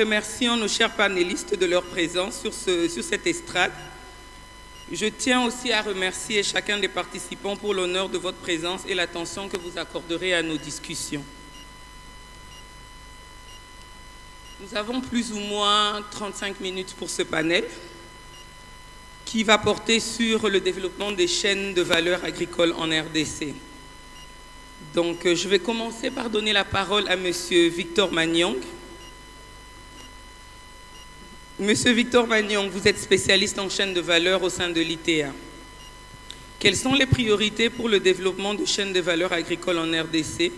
remerciant nos chers panélistes de leur présence sur cette estrade. Je tiens aussi à remercier chacun des participants pour l'honneur de votre présence et l'attention que vous accorderez à nos discussions. Nous avons plus ou moins 35 minutes pour ce panel qui va porter sur le développement des chaînes de valeur agricole en RDC. Donc, je vais commencer par donner la parole à M. Victor Magnong. Monsieur Victor Magnong, vous êtes spécialiste en chaînes de valeur au sein de l'ITA. Quelles sont les priorités pour le développement de chaînes de valeur agricole en RDC?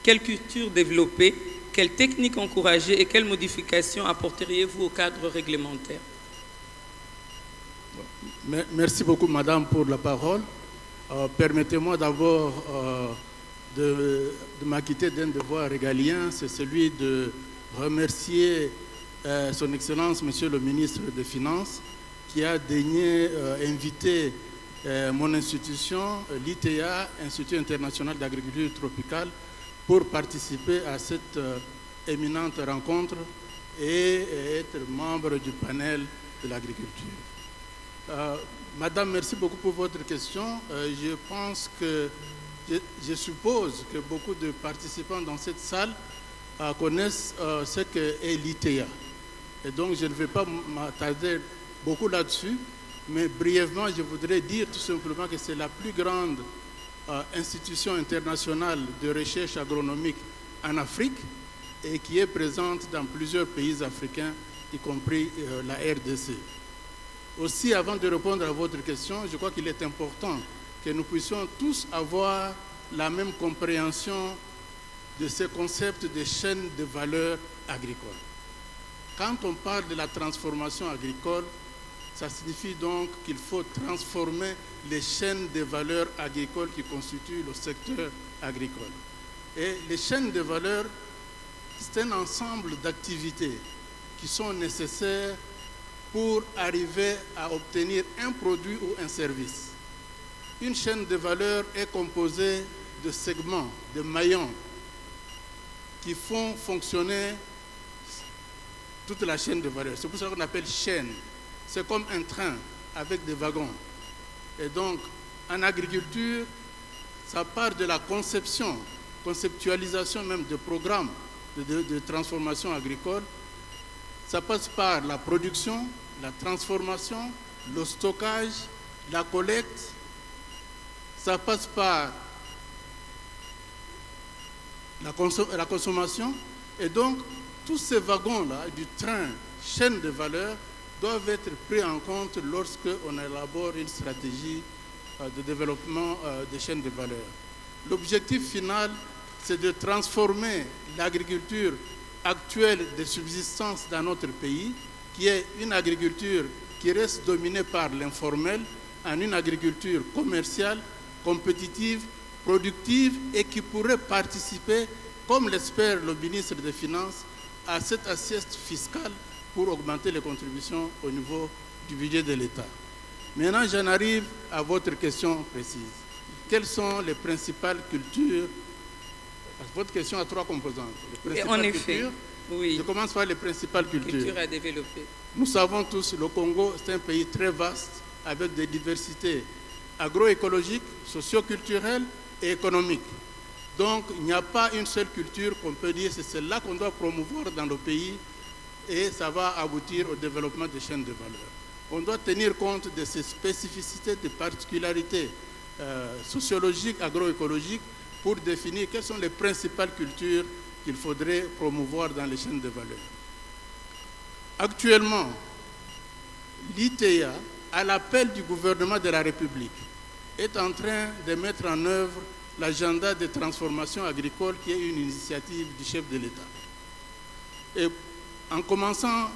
Quelle culture développer? Quelles techniques encourager et quelles modifications apporteriez-vous au cadre réglementaire? Merci beaucoup, madame, pour la parole. Permettez-moi d'abord de m'acquitter d'un devoir régalien, c'est celui de remercier son Excellence, Monsieur le ministre des Finances, qui a daigné inviter mon institution, l'ITA, Institut international d'agriculture tropicale, pour participer à cette éminente rencontre et être membre du panel de l'agriculture. Madame, merci beaucoup pour votre question. Je pense que, je suppose que beaucoup de participants dans cette salle connaissent ce qu'est l'ITA. Et donc, je ne vais pas m'attarder beaucoup là-dessus, mais brièvement, je voudrais dire tout simplement que c'est la plus grande institution internationale de recherche agronomique en Afrique et qui est présente dans plusieurs pays africains, y compris la RDC. Aussi, avant de répondre à votre question, je crois qu'il est important que nous puissions tous avoir la même compréhension de ce concept de chaîne de valeur agricole. Quand on parle de la transformation agricole, ça signifie donc qu'il faut transformer les chaînes de valeur agricoles qui constituent le secteur agricole. Et les chaînes de valeur, c'est un ensemble d'activités qui sont nécessaires pour arriver à obtenir un produit ou un service. Une chaîne de valeur est composée de segments, de maillons qui font fonctionner toute la chaîne de valeur. C'est pour ça qu'on appelle chaîne. C'est comme un train avec des wagons. Et donc, en agriculture, ça part de la conceptualisation même de programmes de transformation agricole. Ça passe par la production, la transformation, le stockage, la collecte. Ça passe par la consommation. Et donc, tous ces wagons-là du train, chaîne de valeur, doivent être pris en compte lorsqu'on élabore une stratégie de développement des chaînes de valeur. L'objectif final, c'est de transformer l'agriculture actuelle de subsistance dans notre pays, qui est une agriculture qui reste dominée par l'informel, en une agriculture commerciale, compétitive, productive et qui pourrait participer, comme l'espère le ministre des Finances, à cette assiette fiscale pour augmenter les contributions au niveau du budget de l'État. Maintenant, j'en arrive à votre question précise. Quelles sont les principales cultures? Votre question a trois composantes. En effet, oui. Je commence par les principales cultures. Culture à développer. Nous savons tous, le Congo, c'est un pays très vaste, avec des diversités agroécologiques, socio-culturelles et économiques. Donc, il n'y a pas une seule culture qu'on peut dire, c'est celle-là qu'on doit promouvoir dans le pays et ça va aboutir au développement des chaînes de valeur. On doit tenir compte de ces spécificités, des particularités sociologiques, agroécologiques, pour définir quelles sont les principales cultures qu'il faudrait promouvoir dans les chaînes de valeur. Actuellement, l'ITA, à l'appel du gouvernement de la République, est en train de mettre en œuvre l'agenda de transformation agricole qui est une initiative du chef de l'État. Et en commençant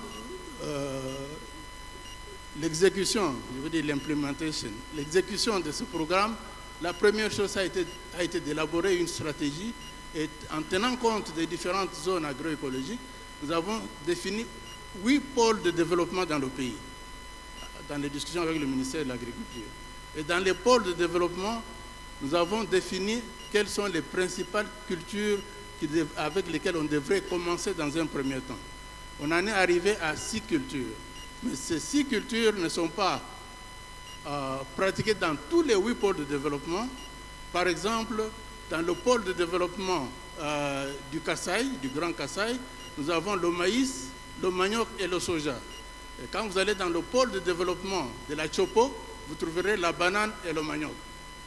l'exécution, je veux dire l'implementation, l'exécution de ce programme, la première chose a été d'élaborer une stratégie et en tenant compte des différentes zones agroécologiques, nous avons défini 8 pôles de développement dans le pays, dans les discussions avec le ministère de l'Agriculture. Et dans les pôles de développement, nous avons défini quelles sont les principales cultures avec lesquelles on devrait commencer dans un premier temps. On en est arrivé à 6 cultures. Mais ces 6 cultures ne sont pas pratiquées dans tous les 8 pôles de développement. Par exemple, dans le pôle de développement du Kasaï, du Grand Kasaï, nous avons le maïs, le manioc et le soja. Et quand vous allez dans le pôle de développement de la Chopo, vous trouverez la banane et le manioc.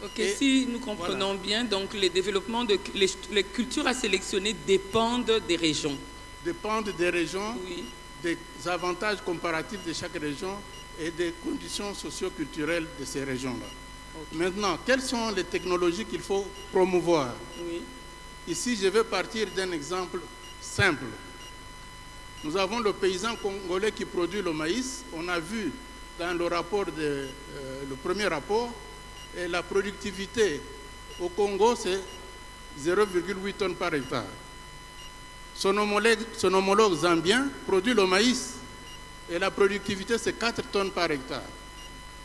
Ok, et si nous comprenons bien, donc les développements les cultures à sélectionner dépendent des régions. Dépendent des régions, oui. Des avantages comparatifs de chaque région et des conditions socio-culturelles de ces régions-là. Okay. Maintenant, quelles sont les technologies qu'il faut promouvoir? Oui. Ici, je vais partir d'un exemple simple. Nous avons le paysan congolais qui produit le maïs. On a vu dans le rapport, le premier rapport, et la productivité au Congo, c'est 0,8 tonnes par hectare. Son homologue zambien produit le maïs et la productivité, c'est 4 tonnes par hectare.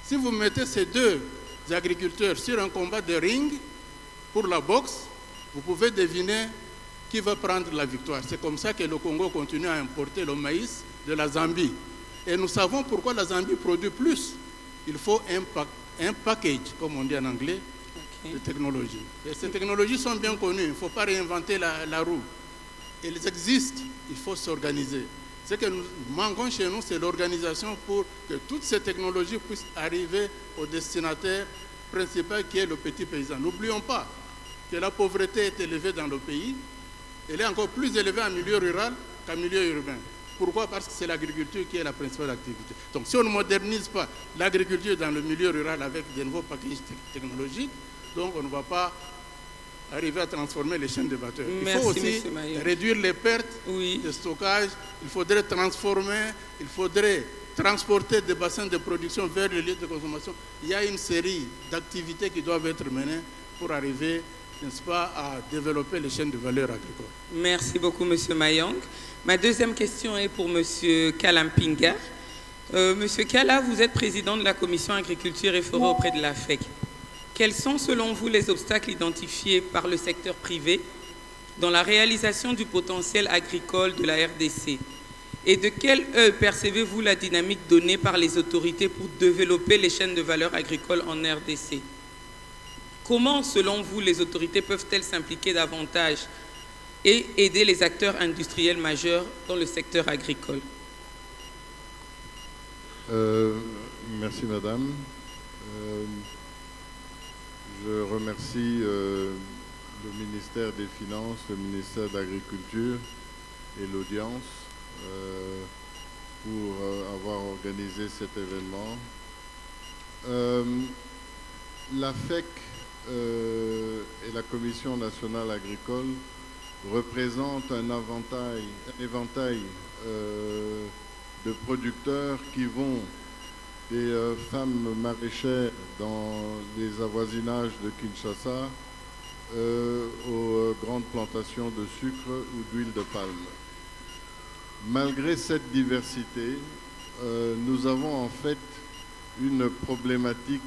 Si vous mettez ces deux agriculteurs sur un combat de ring pour la boxe, vous pouvez deviner qui va prendre la victoire. C'est comme ça que le Congo continue à importer le maïs de la Zambie. Et nous savons pourquoi la Zambie produit plus. Il faut un package, comme on dit en anglais, de technologies. Et ces technologies sont bien connues. Il ne faut pas réinventer la roue. Elles existent, il faut s'organiser. Ce que nous manquons chez nous, c'est l'organisation pour que toutes ces technologies puissent arriver au destinataire principal qui est le petit paysan. N'oublions pas que la pauvreté est élevée dans le pays. Elle est encore plus élevée en milieu rural qu'en milieu urbain. Pourquoi? Parce que c'est l'agriculture qui est la principale activité. Donc si on ne modernise pas l'agriculture dans le milieu rural avec de nouveaux packages technologiques, donc on ne va pas arriver à transformer les chaînes de valeur. Il faut aussi réduire les pertes de stockage, il faudrait transformer, il faudrait transporter des bassins de production vers les lieux de consommation. Il y a une série d'activités qui doivent être menées pour arriver, n'est-ce pas, à développer les chaînes de valeur agricoles. Merci beaucoup, M. Mayong. Ma deuxième question est pour M. Kalampinga. Monsieur Kala, vous êtes président de la commission agriculture et forêt auprès de la FEC. Quels sont, selon vous, les obstacles identifiés par le secteur privé dans la réalisation du potentiel agricole de la RDC? Et de quel œil percevez-vous la dynamique donnée par les autorités pour développer les chaînes de valeur agricoles en RDC? Comment, selon vous, les autorités peuvent-elles s'impliquer davantage et aider les acteurs industriels majeurs dans le secteur agricole? Merci, madame. Je remercie le ministère des Finances, le ministère de l'Agriculture et l'audience pour avoir organisé cet événement. La FEC et la Commission nationale agricole représentent un éventail de producteurs qui vont des femmes maraîchères dans les avoisinages de Kinshasa aux grandes plantations de sucre ou d'huile de palme. Malgré cette diversité, nous avons en fait une problématique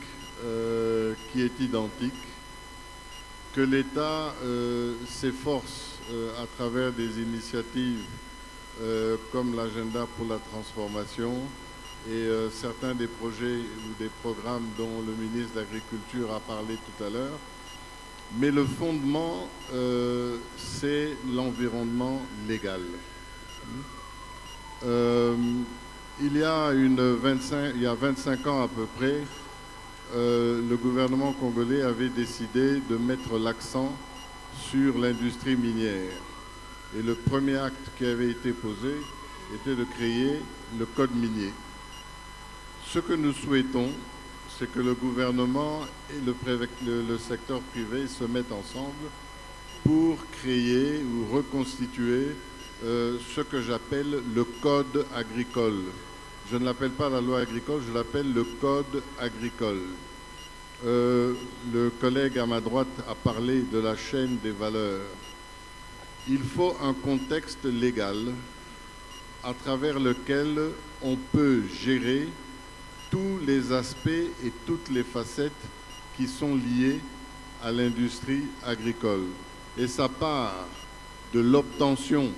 qui est identique, que l'État s'efforce à travers des initiatives comme l'agenda pour la transformation et certains des projets ou des programmes dont le ministre de l'Agriculture a parlé tout à l'heure. Mais le fondement, c'est l'environnement légal. Il y a 25 ans à peu près, le gouvernement congolais avait décidé de mettre l'accent sur l'industrie minière. Et le premier acte qui avait été posé était de créer le code minier. Ce que nous souhaitons, c'est que le gouvernement et le secteur privé se mettent ensemble pour créer ou reconstituer ce que j'appelle le code agricole. Je ne l'appelle pas la loi agricole, je l'appelle le code agricole. Le collègue à ma droite a parlé de la chaîne des valeurs. Il faut un contexte légal à travers lequel on peut gérer tous les aspects et toutes les facettes qui sont liées à l'industrie agricole. Et ça part de l'obtention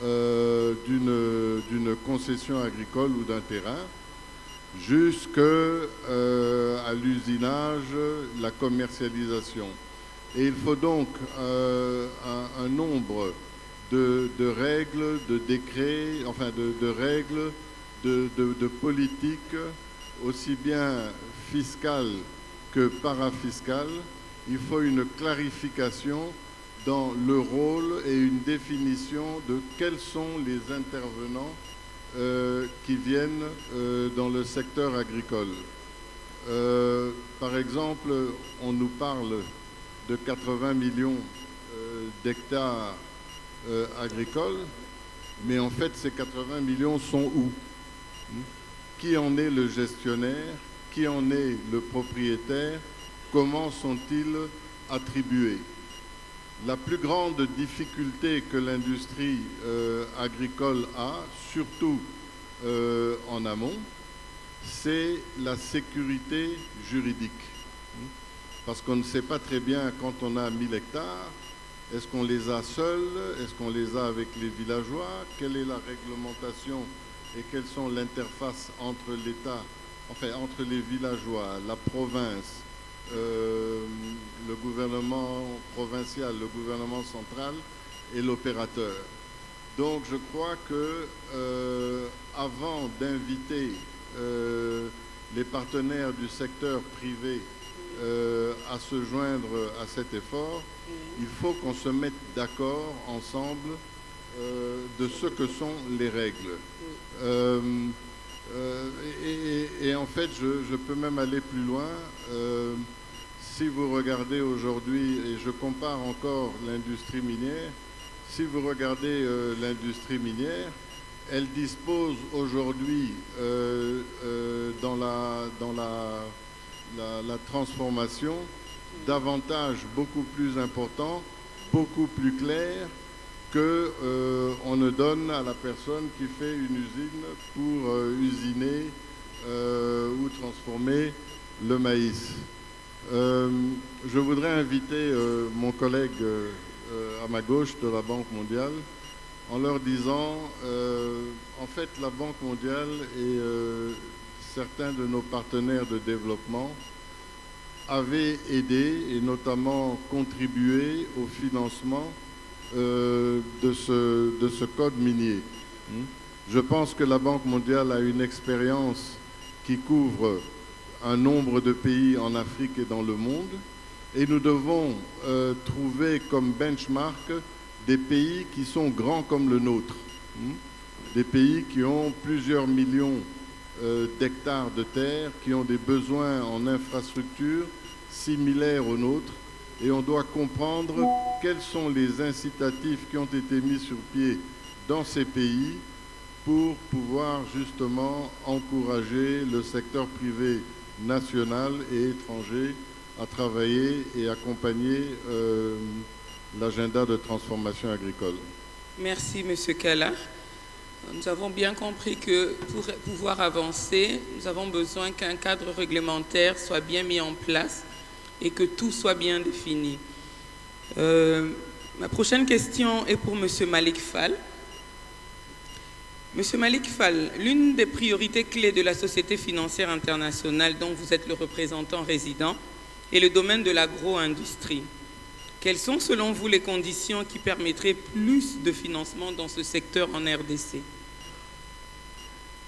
d'une concession agricole ou d'un terrain jusqu'à l'usinage, la commercialisation. Et il faut donc un nombre de règles, de décrets, enfin de règles, de politiques, aussi bien fiscales que parafiscales. Il faut une clarification dans le rôle et une définition de quels sont les intervenants qui viennent dans le secteur agricole. Par exemple, on nous parle de 80 millions d'hectares agricoles, mais en fait, ces 80 millions sont où? Qui en est le gestionnaire? Qui en est le propriétaire? Comment sont-ils attribués? La plus grande difficulté que l'industrie agricole a, surtout en amont, c'est la sécurité juridique. Parce qu'on ne sait pas très bien, quand on a 1000 hectares, est-ce qu'on les a seuls? Est-ce qu'on les a avec les villageois? Quelle est la réglementation et quelles sont l'interface entre l'État, enfin entre les villageois, la province, le gouvernement provincial, le gouvernement central et l'opérateur. Donc je crois que avant d'inviter les partenaires du secteur privé à se joindre à cet effort, il faut qu'on se mette d'accord ensemble de ce que sont les règles. Et en fait, je peux même aller plus loin. Si vous regardez aujourd'hui, et je compare encore l'industrie minière, si vous regardez l'industrie minière, elle dispose aujourd'hui dans la transformation d'avantages beaucoup plus importants, beaucoup plus clairs qu'on ne donne à la personne qui fait une usine pour usiner ou transformer le maïs. Je voudrais inviter mon collègue à ma gauche de la Banque mondiale en leur disant, en fait, la Banque mondiale et certains de nos partenaires de développement avaient aidé et notamment contribué au financement de ce code minier. Je pense que la Banque mondiale a une expérience qui couvre un nombre de pays en Afrique et dans le monde, et nous devons trouver comme benchmark des pays qui sont grands comme le nôtre, des pays qui ont plusieurs millions d'hectares de terre, qui ont des besoins en infrastructures similaires aux nôtres, et on doit comprendre quels sont les incitatifs qui ont été mis sur pied dans ces pays pour pouvoir justement encourager le secteur privé national et étranger à travailler et accompagner l'agenda de transformation agricole. Merci, M. Kalla. Nous avons bien compris que pour pouvoir avancer, nous avons besoin qu'un cadre réglementaire soit bien mis en place et que tout soit bien défini. Ma prochaine question est pour M. Malik Fall. Monsieur Malik Fall, l'une des priorités clés de la Société financière internationale dont vous êtes le représentant résident est le domaine de l'agro-industrie. Quelles sont selon vous les conditions qui permettraient plus de financement dans ce secteur en RDC?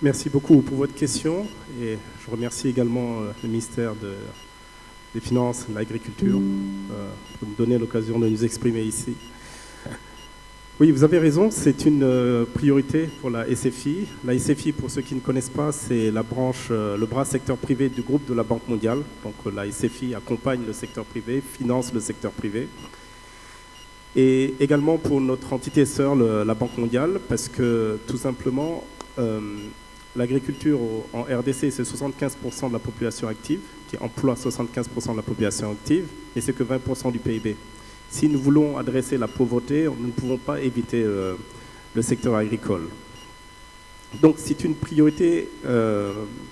Merci beaucoup pour votre question et je remercie également le ministère des Finances et de l'Agriculture pour nous donner l'occasion de nous exprimer ici. Oui, vous avez raison, c'est une priorité pour la SFI. La SFI, pour ceux qui ne connaissent pas, c'est la branche, le bras secteur privé du groupe de la Banque mondiale. Donc la SFI accompagne le secteur privé, finance le secteur privé. Et également pour notre entité sœur, la Banque mondiale, parce que tout simplement, l'agriculture en RDC, c'est 75% de la population active, qui emploie 75% de la population active, et c'est que 20% du PIB. Si nous voulons adresser la pauvreté, nous ne pouvons pas éviter le secteur agricole. Donc c'est une priorité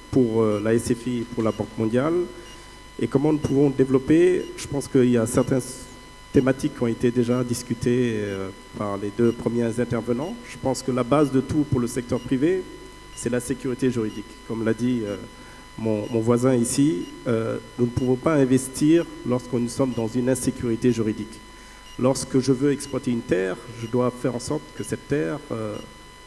pour la SFI, pour la Banque mondiale. Et comment nous pouvons développer? Je pense qu'il y a certains thématiques qui ont été déjà discutées par les deux premiers intervenants. Je pense que la base de tout pour le secteur privé, c'est la sécurité juridique. Comme l'a dit mon voisin ici, nous ne pouvons pas investir lorsque nous sommes dans une insécurité juridique. Lorsque je veux exploiter une terre, je dois faire en sorte que cette terre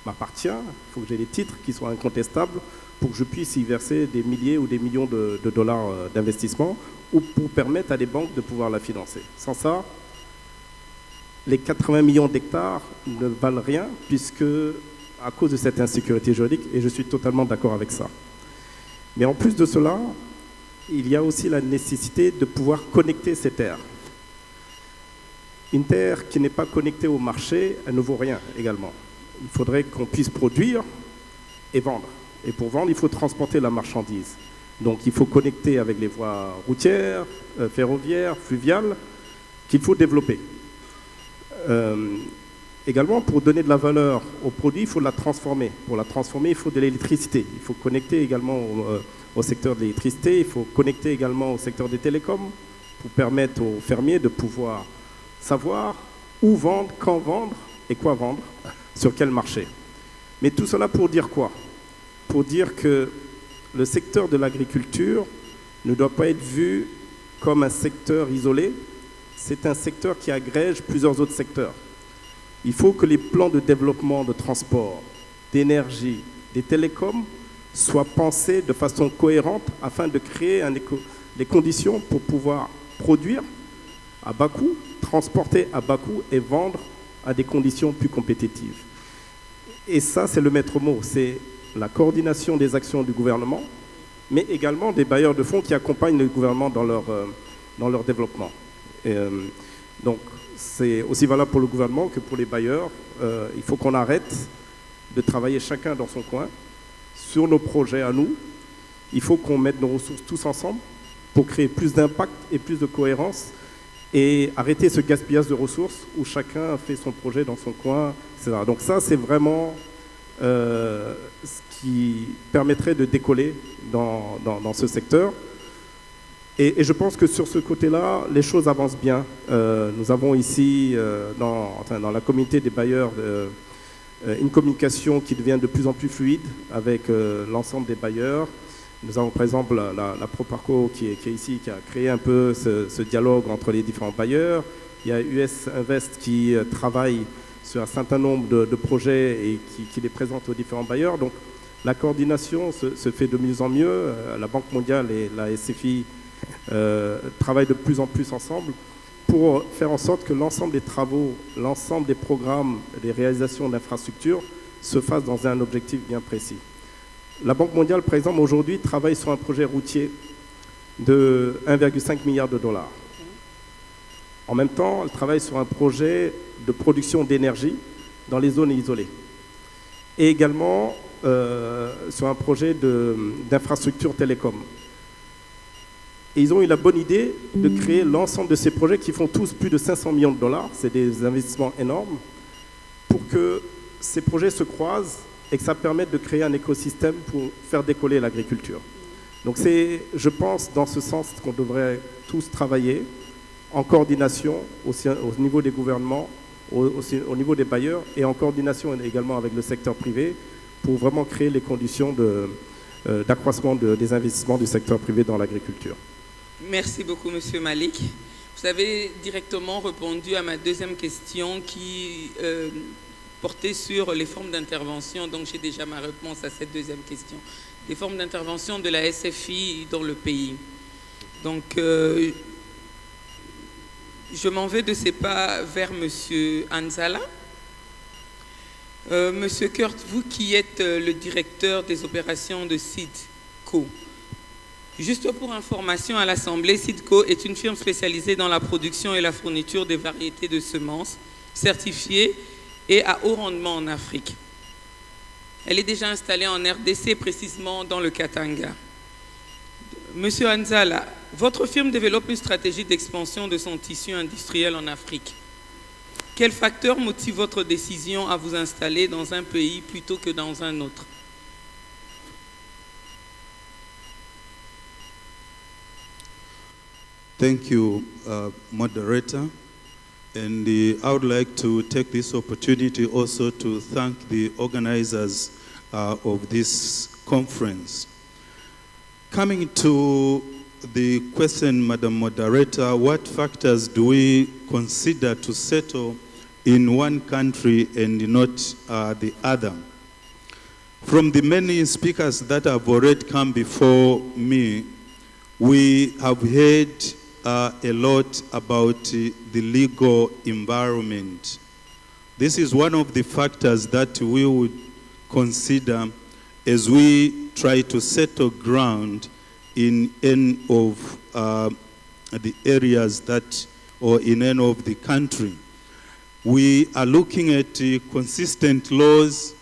m'appartient. Il faut que j'ai des titres qui soient incontestables pour que je puisse y verser des milliers ou des millions de dollars d'investissement ou pour permettre à des banques de pouvoir la financer. Sans ça, les 80 millions d'hectares ne valent rien puisque, à cause de cette insécurité juridique, et je suis totalement d'accord avec ça. Mais en plus de cela, il y a aussi la nécessité de pouvoir connecter ces terres. Une terre qui n'est pas connectée au marché, elle ne vaut rien également. Il faudrait qu'on puisse produire et vendre. Et pour vendre, il faut transporter la marchandise. Donc il faut connecter avec les voies routières, ferroviaires, fluviales, qu'il faut développer. Également, pour donner de la valeur au produit, il faut la transformer. Pour la transformer, il faut de l'électricité. Il faut connecter également au secteur de l'électricité. Il faut connecter également au secteur des télécoms pour permettre aux fermiers de pouvoir savoir où vendre, quand vendre et quoi vendre, sur quel marché. Mais tout cela pour dire quoi? Pour dire que le secteur de l'agriculture ne doit pas être vu comme un secteur isolé. C'est un secteur qui agrège plusieurs autres secteurs. Il faut que les plans de développement de transport, d'énergie, des télécoms soient pensés de façon cohérente afin de créer les conditions pour pouvoir produire à bas coût, transporter à bas coût et vendre à des conditions plus compétitives. Et ça, c'est le maître mot, c'est la coordination des actions du gouvernement, mais également des bailleurs de fonds qui accompagnent le gouvernement dans leur développement. Donc, c'est aussi valable pour le gouvernement que pour les bailleurs. Il faut qu'on arrête de travailler chacun dans son coin sur nos projets à nous. Il faut qu'on mette nos ressources tous ensemble pour créer plus d'impact et plus de cohérence et arrêter ce gaspillage de ressources où chacun fait son projet dans son coin, etc. Donc ça, c'est vraiment ce qui permettrait de décoller dans ce secteur. Et je pense que sur ce côté-là, les choses avancent bien. Nous avons ici, dans la communauté des bailleurs, une communication qui devient de plus en plus fluide avec l'ensemble des bailleurs. Nous avons par exemple la Proparco qui est ici, qui a créé un peu ce dialogue entre les différents bailleurs. Il y a US Invest qui travaille sur un certain nombre de projets et qui les présente aux différents bailleurs. Donc la coordination se fait de mieux en mieux. La Banque mondiale et la SFI travaillent de plus en plus ensemble pour faire en sorte que l'ensemble des travaux, l'ensemble des programmes, des réalisations d'infrastructures se fassent dans un objectif bien précis. La Banque mondiale, par exemple, aujourd'hui, travaille sur un projet routier de 1,5 milliard de dollars. En même temps, elle travaille sur un projet de production d'énergie dans les zones isolées. Et également sur un projet d'infrastructure télécom. Et ils ont eu la bonne idée de créer l'ensemble de ces projets qui font tous plus de 500 millions de dollars. C'est des investissements énormes pour que ces projets se croisent et que ça permette de créer un écosystème pour faire décoller l'agriculture. Donc c'est, je pense, dans ce sens qu'on devrait tous travailler en coordination aussi au niveau des gouvernements, aussi au niveau des bailleurs et en coordination également avec le secteur privé pour vraiment créer les conditions d'accroissement des investissements du secteur privé dans l'agriculture. Merci beaucoup, Monsieur Malik. Vous avez directement répondu à ma deuxième question qui portait sur les formes d'intervention. Donc, j'ai déjà ma réponse à cette deuxième question. Les formes d'intervention de la SFI dans le pays. Donc, je m'en vais de ces pas vers Monsieur Anzala. Monsieur Kurt, vous qui êtes le directeur des opérations de SIDCO, juste pour information à l'Assemblée, SIDCO est une firme spécialisée dans la production et la fourniture des variétés de semences certifiées et à haut rendement en Afrique. Elle est déjà installée en RDC, précisément dans le Katanga. Monsieur Anzala, votre firme développe une stratégie d'expansion de son tissu industriel en Afrique. Quel facteur motive votre décision à vous installer dans un pays plutôt que dans un autre? Thank you, moderator. And I would like to take this opportunity also to thank the organizers of this conference. Coming to the question, Madam Moderator, what factors do we consider to settle in one country and not the other? From the many speakers that have already come before me, we have heard a lot about the legal environment. This is one of the factors that we would consider as we try to settle ground in any of the areas that, or in any of the country. We are looking at consistent laws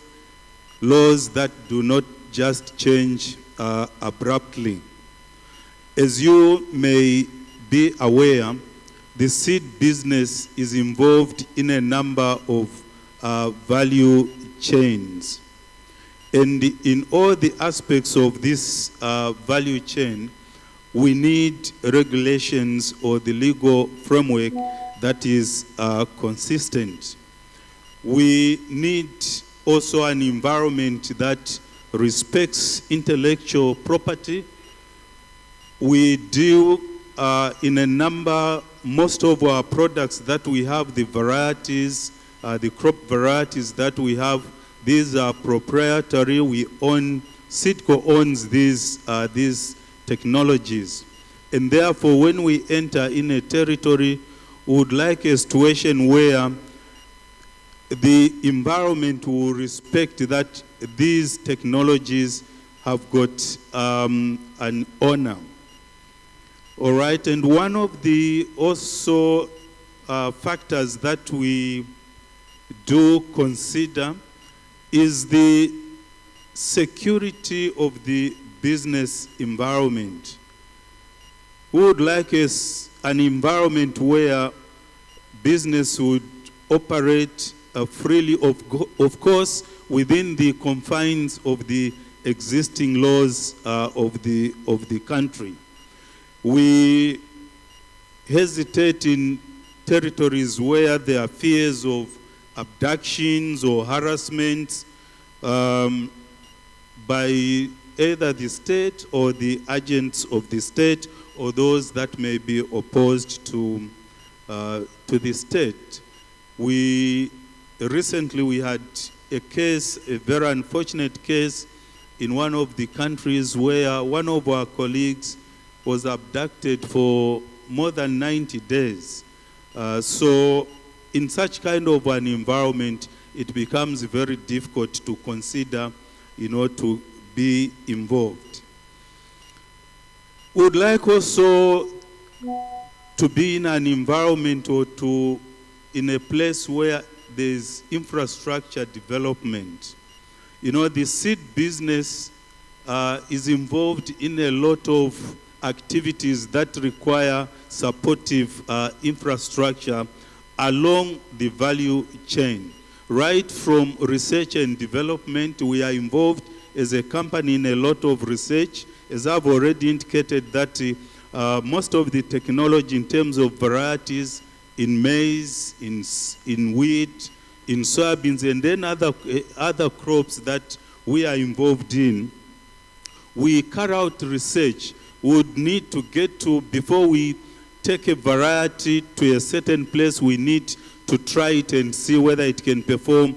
that do not just change abruptly. As you may be aware, the seed business is involved in a number of value chains. And in all the aspects of this value chain, we need regulations or the legal framework that is consistent. We need also an environment that respects intellectual property. We deal in a number, most of our products that we have, the varieties, the crop varieties that we have, these are proprietary. We own, SEEDCO owns these technologies. And therefore, when we enter in a territory, we would like a situation where the environment will respect that these technologies have got an honor. All right, and one of the also factors that we do consider is the security of the business environment. We would like an environment where business would operate freely, of course, within the confines of the existing laws of the country. We hesitate in territories where there are fears of abductions or harassment by either the state or the agents of the state or those that may be opposed to the state. Recently we had a case, a very unfortunate case in one of the countries where one of our colleagues was abducted for more than 90 days. So in such kind of an environment, it becomes very difficult to consider, to be involved. We would like also to be in an environment or in a place where there's infrastructure development. The seed business is involved in a lot of activities that require supportive infrastructure along the value chain. Right from research and development, we are involved as a company in a lot of research. As I've already indicated that most of the technology in terms of varieties in maize, in wheat, in soybeans, and then other crops that we are involved in, we carry out research. We would need to get to, before we take a variety to a certain place, we need to try it and see whether it can perform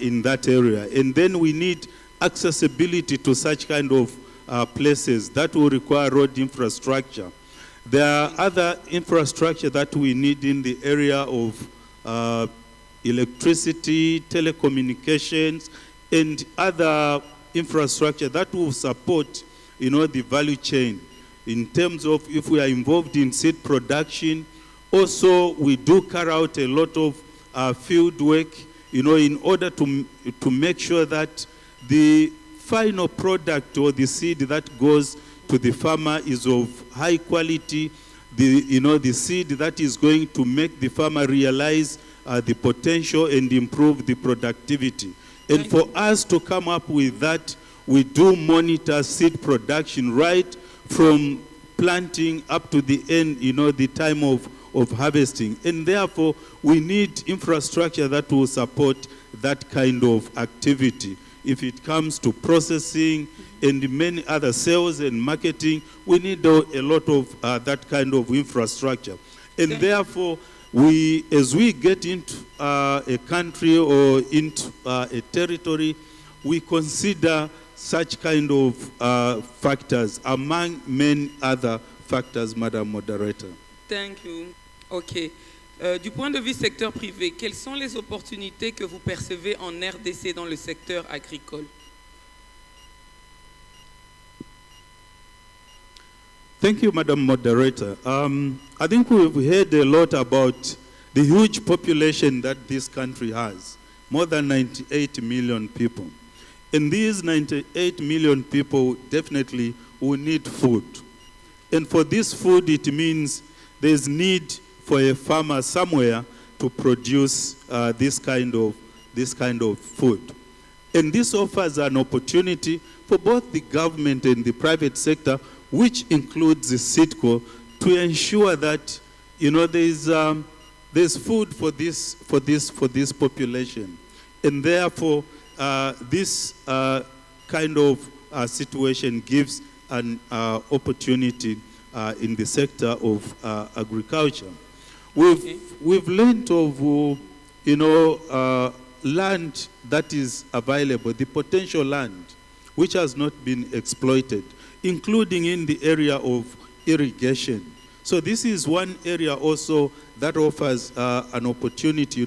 in that area. And then we need accessibility to such kind of places. That will require road infrastructure. There are other infrastructure that we need in the area of electricity, telecommunications, and other infrastructure that will support, the value chain. In terms of if we are involved in seed production, also we do carry out a lot of field work, in order to make sure that the final product or the seed that goes to the farmer is of high quality, the seed that is going to make the farmer realize the potential and improve the productivity. And for us to come up with that, we do monitor seed production right from planting up to the end, the time of of harvesting. And therefore, we need infrastructure that will support that kind of activity. If it comes to processing and many other sales and marketing, we need a lot of that kind of infrastructure. And therefore, as we get into a country or into a territory, we consider such kind of factors among many other factors, Madam Moderator. Thank you. OK. Du point de vue secteur privé, quelles sont les opportunités que vous percevez en RDC dans le secteur agricole? Thank you, Madam Moderator. I think we've heard a lot about the huge population that this country has, more than 98 million people. And these 98 million people definitely will need food. And for this food, it means there's need for a farmer somewhere to produce this kind of food. And this offers an opportunity for both the government and the private sector, which includes the SIDCO, to ensure that there's food for this population. And therefore, this kind of situation gives an opportunity in the sector of agriculture. We've learned of land that is available, the potential land which has not been exploited, including in the area of irrigation. So this is one area also that offers an opportunity,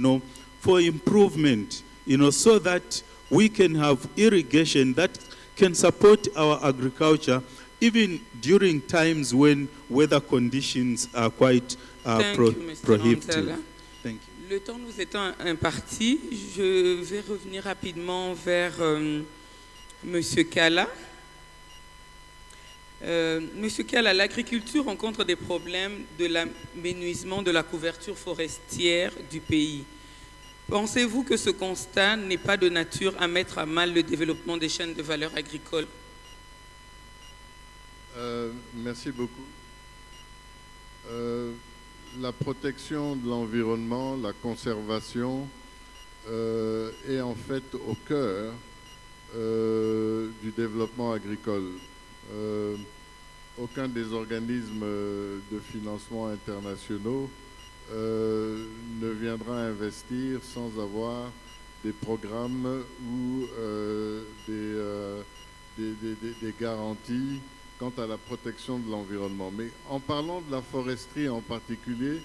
for improvement, so that we can have irrigation that can support our agriculture even during times when weather conditions are quite prohibitive. Thank you. Le temps nous étant imparti, je vais revenir rapidement vers Monsieur Kala. Monsieur Kala, l'agriculture rencontre des problèmes de l'aménuisement de la couverture forestière du pays. Pensez-vous que ce constat n'est pas de nature à mettre à mal le développement des chaînes de valeur agricoles? Merci beaucoup. La protection de l'environnement, la conservation est en fait au cœur du développement agricole. Aucun des organismes de financement internationaux ne viendra investir sans avoir des programmes ou des garanties quant à la protection de l'environnement. Mais en parlant de la foresterie en particulier,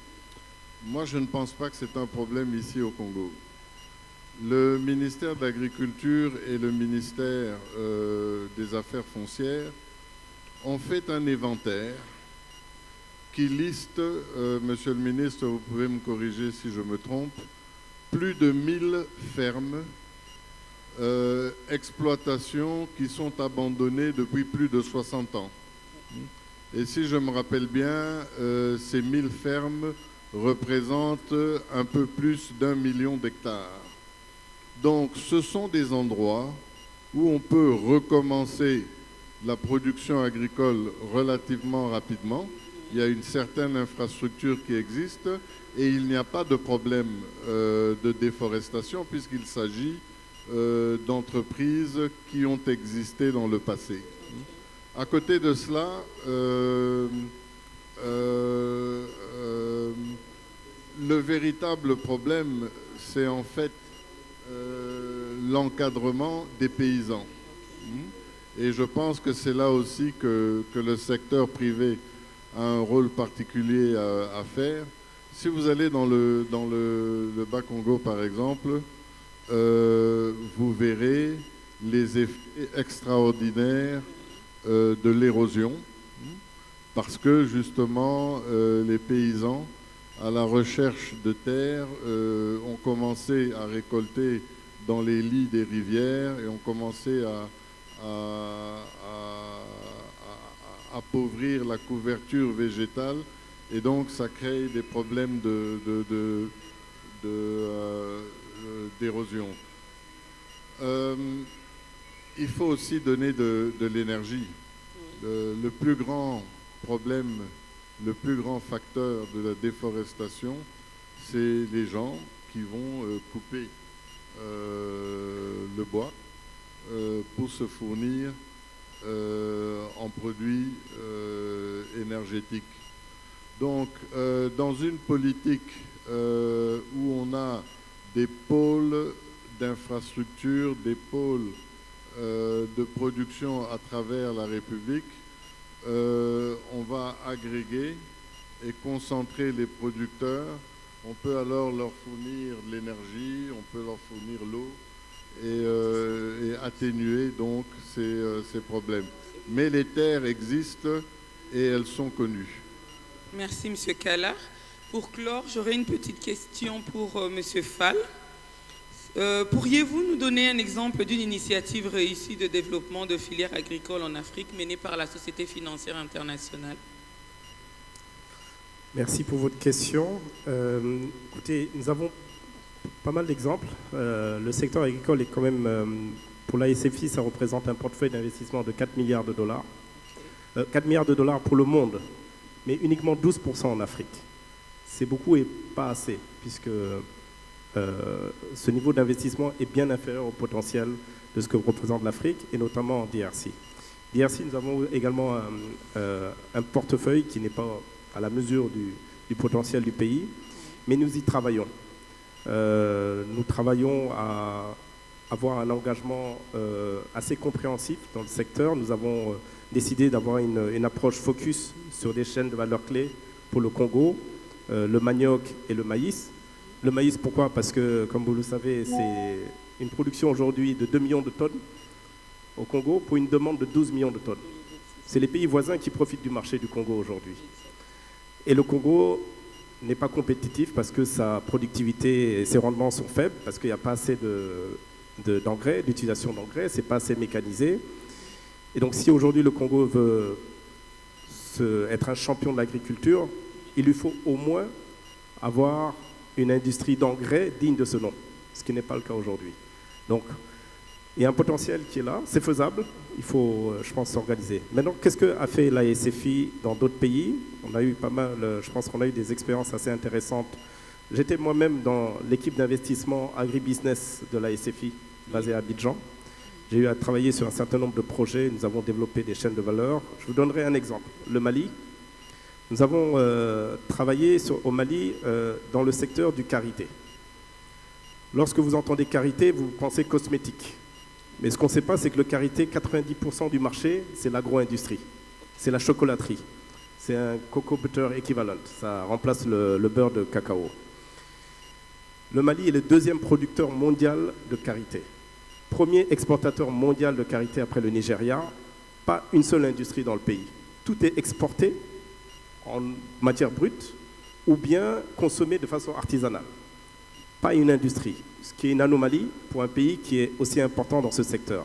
moi je ne pense pas que c'est un problème ici au Congo. Le ministère de l'Agriculture et le ministère des Affaires foncières ont fait un inventaire qui liste, Monsieur le ministre, vous pouvez me corriger si je me trompe, plus de 1000 fermes, exploitations qui sont abandonnées depuis plus de 60 ans. Et si je me rappelle bien, ces 1000 fermes représentent un peu plus d'1 million d'hectares. Donc ce sont des endroits où on peut recommencer la production agricole relativement rapidement. Il y a une certaine infrastructure qui existe et il n'y a pas de problème de déforestation puisqu'il s'agit d'entreprises qui ont existé dans le passé. À côté de cela, le véritable problème, c'est en fait l'encadrement des paysans. Et je pense que c'est là aussi que le secteur privé a un rôle particulier à faire. Si vous allez dans le Bas-Congo, par exemple, vous verrez les effets extraordinaires de l'érosion, parce que justement, les paysans, à la recherche de terre, ont commencé à récolter dans les lits des rivières et ont commencé à appauvrir la couverture végétale et donc ça crée des problèmes d'érosion. Il faut aussi donner de l'énergie. Le plus grand problème le plus grand facteur de la déforestation, c'est les gens qui vont couper le bois pour se fournir en produits énergétiques. Donc, dans une politique où on a des pôles d'infrastructure, des pôles de production à travers la République, on va agréger et concentrer les producteurs. On peut alors leur fournir l'énergie, on peut leur fournir l'eau et atténuer donc ces problèmes. Mais les terres existent et elles sont connues. Merci, M. Kallard. Pour clore, j'aurais une petite question pour M. Fall. Pourriez-vous nous donner un exemple d'une initiative réussie de développement de filières agricoles en Afrique menée par la Société financière internationale? Merci pour votre question. Écoutez, nous avons pas mal d'exemples. Le secteur agricole est quand même, pour la SFI, ça représente un portefeuille d'investissement de 4 milliards de dollars. 4 milliards de dollars pour le monde, mais uniquement 12% en Afrique. C'est beaucoup et pas assez, puisque ce niveau d'investissement est bien inférieur au potentiel de ce que représente l'Afrique, et notamment en DRC. DRC, nous avons également un portefeuille qui n'est pas à la mesure du potentiel du pays, mais nous y travaillons. Nous travaillons à avoir un engagement assez compréhensif dans le secteur. Nous avons décidé d'avoir une approche focus sur des chaînes de valeur clés pour le Congo, le manioc et le maïs. Le maïs, pourquoi? Parce que, comme vous le savez, c'est une production aujourd'hui de 2 millions de tonnes au Congo pour une demande de 12 millions de tonnes. C'est les pays voisins qui profitent du marché du Congo aujourd'hui. Et le Congo n'est pas compétitif parce que sa productivité et ses rendements sont faibles, parce qu'il n'y a pas assez d'engrais, d'utilisation d'engrais, c'est pas assez mécanisé. Et donc si aujourd'hui le Congo veut être un champion de l'agriculture, il lui faut au moins avoir une industrie d'engrais digne de ce nom, ce qui n'est pas le cas aujourd'hui. Donc il y a un potentiel qui est là, c'est faisable, il faut, je pense, s'organiser. Maintenant, qu'est-ce qu'a fait la SFI dans d'autres pays? On a eu pas mal, je pense qu'on a eu des expériences assez intéressantes. J'étais moi-même dans l'équipe d'investissement agribusiness de la SFI, basée à Abidjan. J'ai eu à travailler sur un certain nombre de projets, nous avons développé des chaînes de valeur. Je vous donnerai un exemple, le Mali. Nous avons travaillé au Mali dans le secteur du karité. Lorsque vous entendez karité, vous pensez cosmétique. Mais ce qu'on ne sait pas, c'est que le karité, 90% du marché, c'est l'agro-industrie. C'est la chocolaterie. C'est un cocoa butter équivalent. Ça remplace le beurre de cacao. Le Mali est le deuxième producteur mondial de karité. Premier exportateur mondial de karité après le Nigeria. Pas une seule industrie dans le pays. Tout est exporté en matière brute ou bien consommé de façon artisanale. Pas une industrie, ce qui est une anomalie pour un pays qui est aussi important dans ce secteur.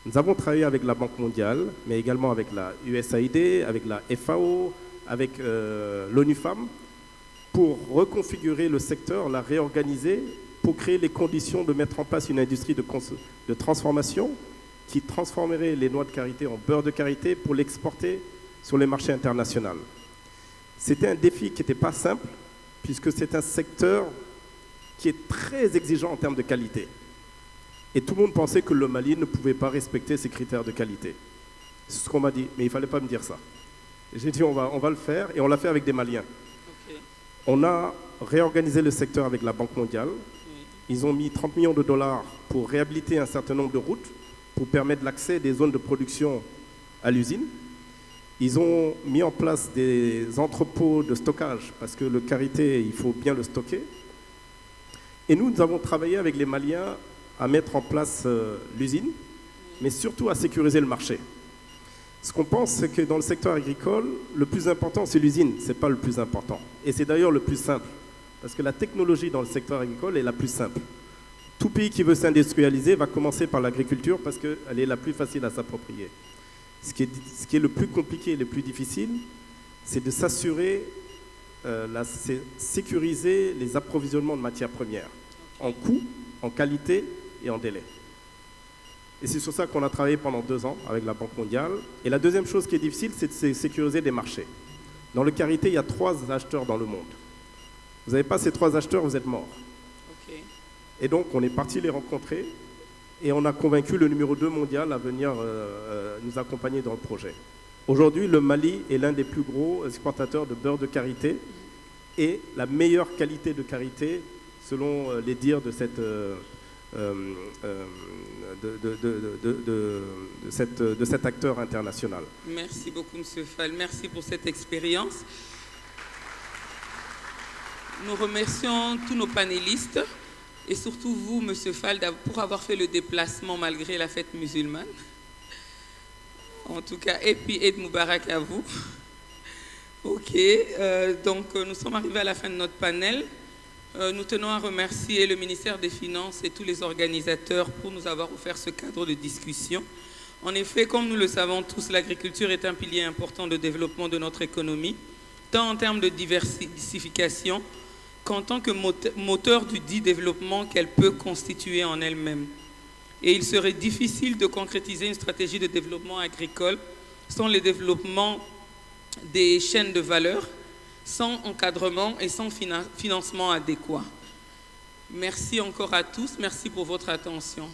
Nous avons travaillé avec la Banque mondiale, mais également avec la USAID, avec la FAO, avec l'ONU Femmes, pour reconfigurer le secteur, la réorganiser, pour créer les conditions de mettre en place une industrie de transformation qui transformerait les noix de karité en beurre de karité pour l'exporter sur les marchés internationaux. C'était un défi qui n'était pas simple, puisque c'est un secteur qui est très exigeant en termes de qualité. Et tout le monde pensait que le Mali ne pouvait pas respecter ces critères de qualité. C'est ce qu'on m'a dit, mais il ne fallait pas me dire ça. J'ai dit on va le faire, et on l'a fait avec des Maliens. Okay. On a réorganisé le secteur avec la Banque mondiale. Ils ont mis 30 millions de dollars pour réhabiliter un certain nombre de routes, pour permettre l'accès des zones de production à l'usine. Ils ont mis en place des entrepôts de stockage, parce que le karité, il faut bien le stocker. Et nous avons travaillé avec les Maliens à mettre en place l'usine, mais surtout à sécuriser le marché. Ce qu'on pense, c'est que dans le secteur agricole, le plus important, c'est l'usine, ce n'est pas le plus important. Et c'est d'ailleurs le plus simple, parce que la technologie dans le secteur agricole est la plus simple. Tout pays qui veut s'industrialiser va commencer par l'agriculture parce qu'elle est la plus facile à s'approprier. Ce qui est le plus compliqué et le plus difficile, c'est de s'assurer, sécuriser les approvisionnements de matières premières, en coût, en qualité et en délai. Et c'est sur ça qu'on a travaillé pendant 2 ans avec la Banque mondiale. Et la deuxième chose qui est difficile, c'est de sécuriser des marchés. Dans le karité, il y a 3 acheteurs dans le monde. Vous n'avez pas ces 3 acheteurs, vous êtes morts. Ok. Et donc, on est parti les rencontrer et on a convaincu le numéro 2 mondial à venir nous accompagner dans le projet. Aujourd'hui, le Mali est l'un des plus gros exportateurs de beurre de karité et la meilleure qualité de karité selon les dires de cet acteur international. Merci beaucoup, M. Fall. Merci pour cette expérience. Nous remercions tous nos panélistes et surtout vous, M. Fall, pour avoir fait le déplacement malgré la fête musulmane. En tout cas, et puis Eid Moubarak à vous. Ok, donc nous sommes arrivés à la fin de notre panel. Nous tenons à remercier le ministère des Finances et tous les organisateurs pour nous avoir offert ce cadre de discussion. En effet, comme nous le savons tous, l'agriculture est un pilier important de développement de notre économie, tant en termes de diversification qu'en tant que moteur du dit développement qu'elle peut constituer en elle-même. Et il serait difficile de concrétiser une stratégie de développement agricole sans le développement des chaînes de valeur, sans encadrement et sans financement adéquat. Merci encore à tous. Merci pour votre attention.